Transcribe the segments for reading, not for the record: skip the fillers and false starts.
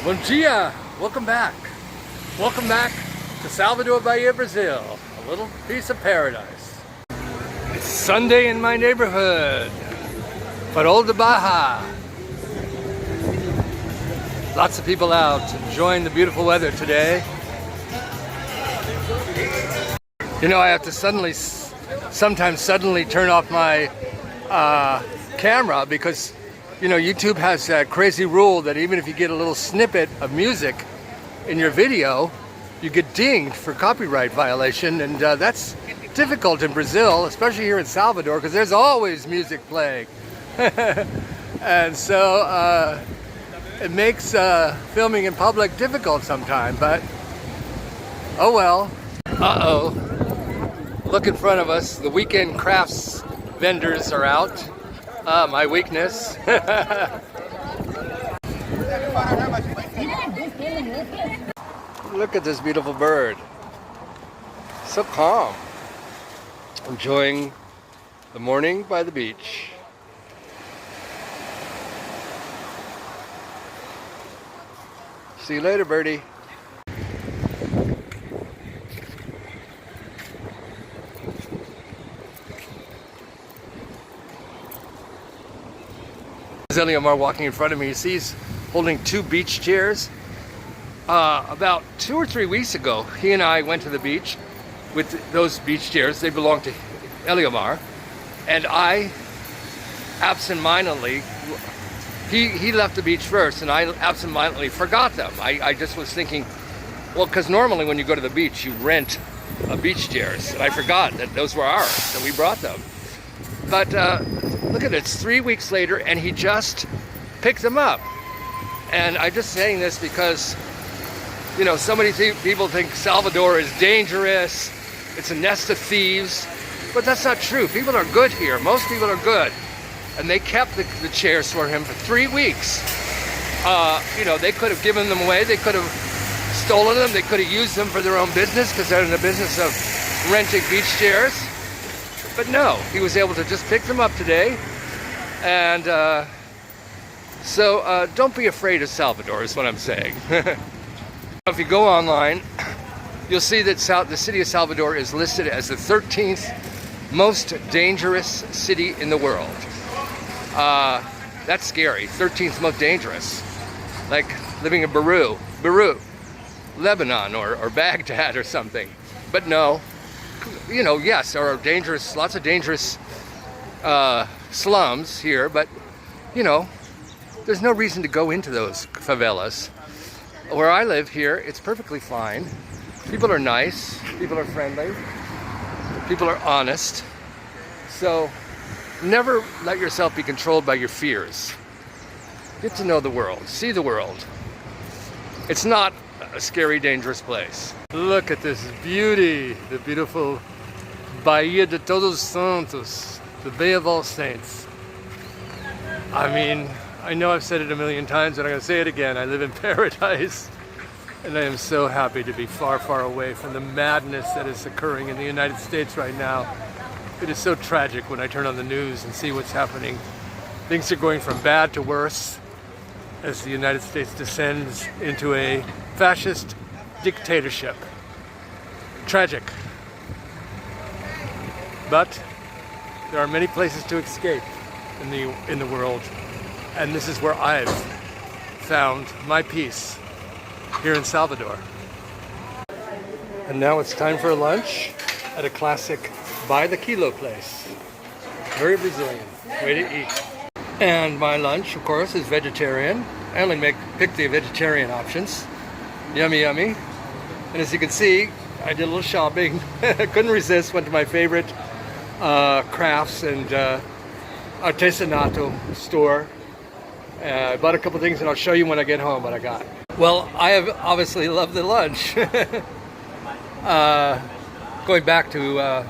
Bom dia! Welcome back. Welcome back to Salvador, Bahia, Brazil. A little piece of paradise. It's Sunday in my neighborhood. Farol de Bahia. Lots of people out enjoying the beautiful weather today. You know, I have to sometimes suddenly turn off my camera because, you know, YouTube has that crazy rule that even if you get a little snippet of music in your video, you get dinged for copyright violation, and that's difficult in Brazil, especially here in Salvador, because there's always music playing. And so it makes filming in public difficult sometimes, but oh well. Uh-oh. Look in front of us, the weekend crafts vendors are out. My weakness. Look at this beautiful bird. So calm. Enjoying the morning by the beach. See you later, birdie. Eliomar walking in front of me. You see he's holding two beach chairs. About 2 or 3 weeks ago, he and I went to the beach with those beach chairs. They belong to Eliomar. And I absentmindedly, he left the beach first, and I absentmindedly forgot them. I just was thinking, well, because normally when you go to the beach, you rent beach chairs. And I forgot that those were ours, so we brought them. But look at it, it's 3 weeks later, and he just picked them up. And I'm just saying this because, you know, so many people think Salvador is dangerous, it's a nest of thieves, but that's not true. People are good here. Most people are good. And they kept the chairs for him for 3 weeks. You know, they could have given them away, they could have stolen them, they could have used them for their own business because they're in the business of renting beach chairs. But no, he was able to just pick them up today. And so don't be afraid of Salvador is what I'm saying. If you go online, you'll see that the city of Salvador is listed as the 13th most dangerous city in the world. That's scary, 13th most dangerous. Like living in Beirut, Lebanon, or Baghdad or something. But no. You know, yes, there are lots of dangerous slums here, but, you know, there's no reason to go into those favelas. Where I live here, it's perfectly fine. People are nice, people are friendly, people are honest. So never let yourself be controlled by your fears. Get to know the world, see the world. It's not a scary, dangerous place. Look at this beauty, the beautiful Bahia de Todos Santos, the Bay of All Saints. I mean, I know I've said it a million times, but I'm going to say it again. I live in paradise, and I am so happy to be far, far away from the madness that is occurring in the United States right now. It is so tragic when I turn on the news and see what's happening. Things are going from bad to worse as the United States descends into a fascist dictatorship. Tragic. But there are many places to escape in the world, and this is where I've found my peace, here in Salvador. And now it's time for lunch at a classic by the kilo place. Very Brazilian way to eat. And my lunch, of course, is vegetarian. I only pick the vegetarian options. Yummy, yummy. And as you can see, I did a little shopping. Couldn't resist, went to my favorite crafts and artesanato store. I bought a couple things, and I'll show you when I get home what I got. Well, I have obviously loved the lunch. Going back to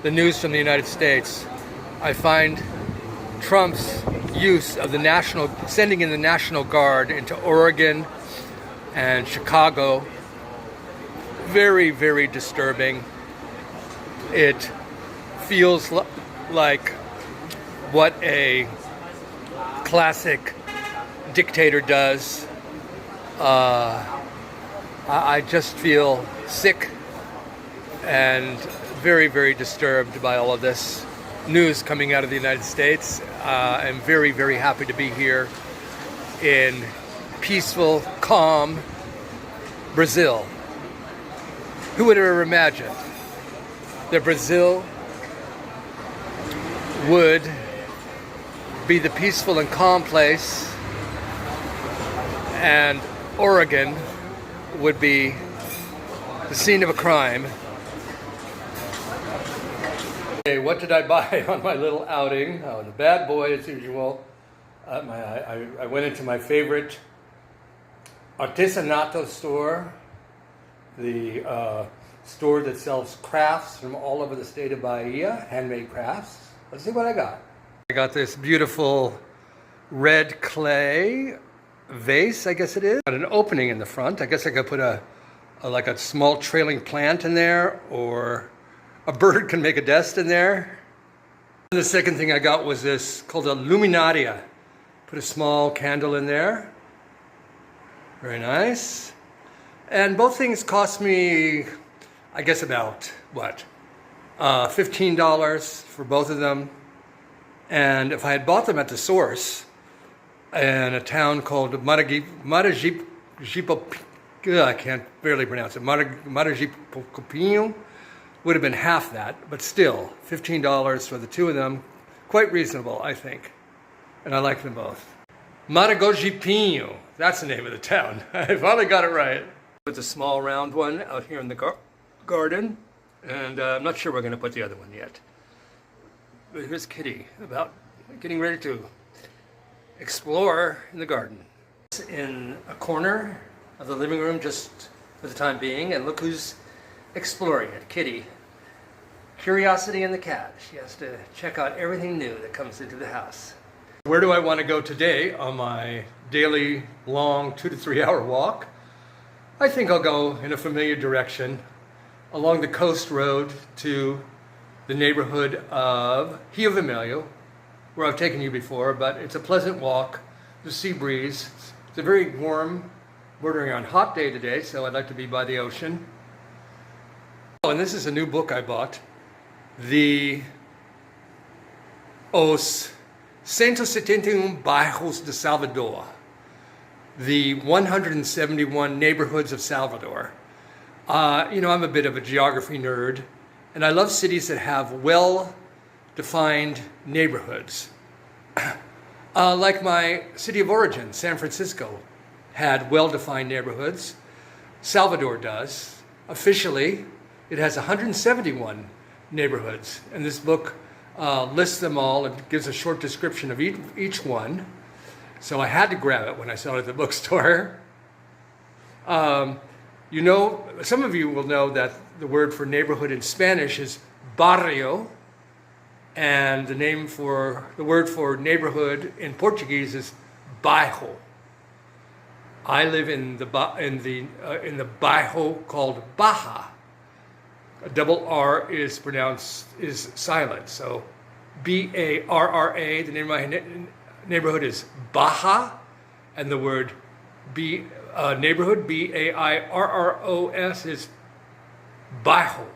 the news from the United States, I find Trump's use of sending in the National Guard into Oregon and Chicago very, very disturbing. It feels like what a classic dictator does. I just feel sick and very, very disturbed by all of this news coming out of the United States. I'm very, very happy to be here in peaceful, calm Brazil. Who would have ever imagined that Brazil would be the peaceful and calm place, and Oregon would be the scene of a crime. Okay, what did I buy on my little outing? I was a bad boy as usual. I went into my favorite artesanato store, the store that sells crafts from all over the state of Bahia, handmade crafts. Let's see what I got. I got this beautiful red clay vase, I guess it is. Got an opening in the front. I guess I could put like a small trailing plant in there, or a bird can make a nest in there. And the second thing I got was this called a luminaria. Put a small candle in there. Very nice. And both things cost me, I guess, about what? $15 for both of them. And if I had bought them at the source in a town called Maragipo, I can't barely pronounce it, Maragipo, would have been half that, but still, $15 for the two of them, quite reasonable, I think. And I like them both. Maragogipo, that's the name of the town. I finally got it right. It's a small round one out here in the garden, and I'm not sure we're going to put the other one yet. But here's Kitty, about getting ready to explore in the garden. It's in a corner of the living room just for the time being, and look who's exploring it, Kitty. Curiosity in the cat. She has to check out everything new that comes into the house. Where do I want to go today on my daily long 2 to 3 hour walk? I think I'll go in a familiar direction along the coast road to the neighborhood of Rio Vermelho, where I've taken you before, but it's a pleasant walk, the sea breeze. It's a very warm, bordering on hot day today, so I'd like to be by the ocean. Oh, and this is a new book I bought, Os 171 Bairros de Salvador, the 171 neighborhoods of Salvador. I'm a bit of a geography nerd, and I love cities that have well-defined neighborhoods. Like my city of origin, San Francisco, had well-defined neighborhoods. Salvador does. Officially, it has 171 neighborhoods, and this book lists them all and gives a short description of each one. So I had to grab it when I saw it at the bookstore. Some of you will know that the word for neighborhood in Spanish is barrio, and the word for neighborhood in Portuguese is bairro. I live in the bairro called Bahia. A double R is silent, so B-A-R-R-A. The name of my neighborhood is Bahia, and the word neighborhood, B-A-I-R-R-O-S, is bairro.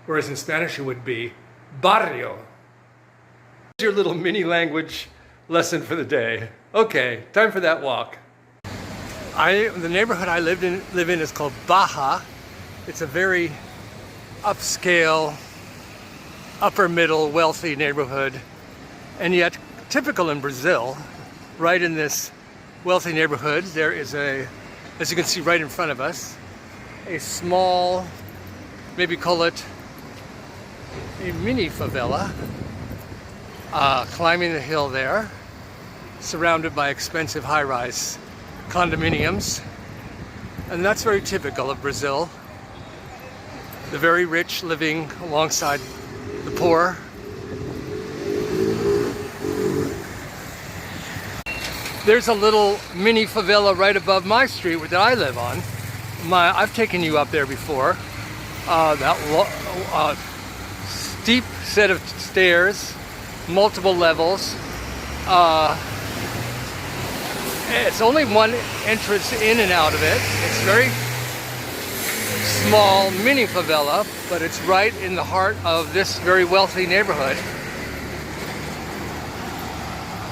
Whereas in Spanish it would be barrio. Here's your little mini language lesson for the day. Okay, time for that walk. The neighborhood I live in is called Bahia. It's a very upscale, upper middle, wealthy neighborhood, and yet typical in Brazil. Right in this wealthy neighborhood, there is as you can see right in front of us, a small, maybe call it a mini favela, climbing the hill there, surrounded by expensive high-rise condominiums. And that's very typical of Brazil. The very rich living alongside the poor. There's a little mini favela right above my street that I live on. I've taken you up there before. That steep set of stairs, multiple levels, It's only one entrance in and out of it. It's very small mini favela, but it's right in the heart of this very wealthy neighborhood.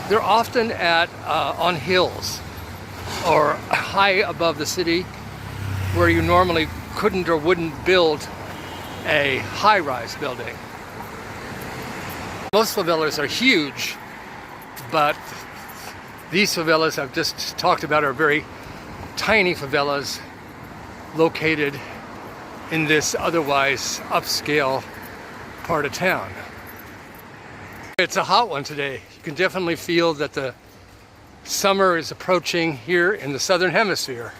They're often on hills or high above the city where you normally couldn't or wouldn't build a high-rise building. Most favelas are huge, but these favelas I've just talked about are very tiny favelas located in this otherwise upscale part of town. It's a hot one today. You can definitely feel that the summer is approaching here in the southern hemisphere.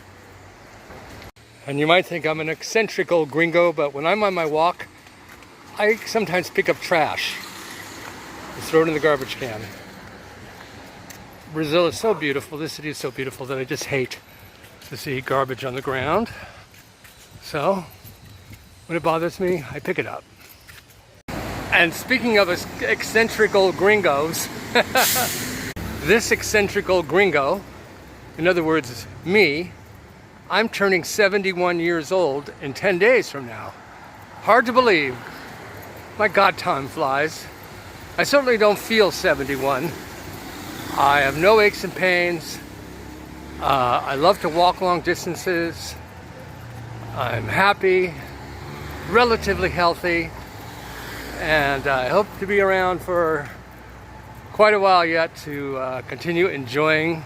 And you might think I'm an eccentric old gringo, but when I'm on my walk, I sometimes pick up trash and throw it in the garbage can. Brazil is so beautiful, this city is so beautiful that I just hate to see garbage on the ground. So, when it bothers me, I pick it up. And speaking of eccentric old gringos, this eccentric old gringo, in other words, me, I'm turning 71 years old in 10 days from now. Hard to believe. My God, time flies. I certainly don't feel 71. I have no aches and pains. I love to walk long distances. I'm happy, relatively healthy, and I hope to be around for quite a while yet to continue enjoying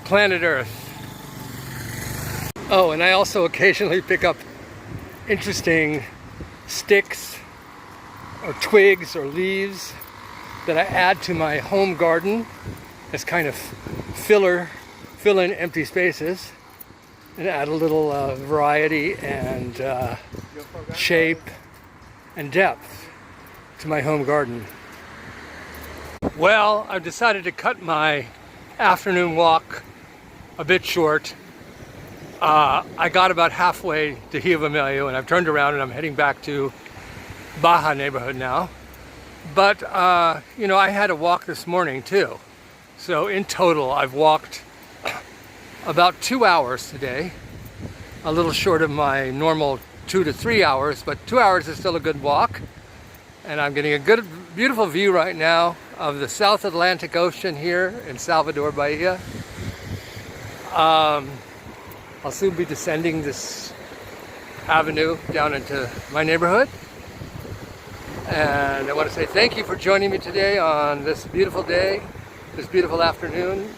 planet Earth. Oh, and I also occasionally pick up interesting sticks or twigs or leaves that I add to my home garden as kind of fill in empty spaces and add a little variety and shape and depth to my home garden. Well, I've decided to cut my afternoon walk a bit short. I got about halfway to Rio Vermelho and I've turned around and I'm heading back to Bahia neighborhood now. But, you know, I had a walk this morning too. So in total, I've walked about 2 hours today. A little short of my normal 2 to 3 hours, but 2 hours is still a good walk. And I'm getting a good, beautiful view right now of the South Atlantic Ocean here in Salvador, Bahia. I'll soon be descending this avenue down into my neighborhood. And I want to say thank you for joining me today on this beautiful day, this beautiful afternoon.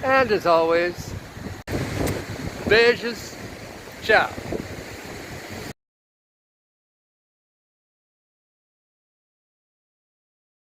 And as always, beijos, ciao.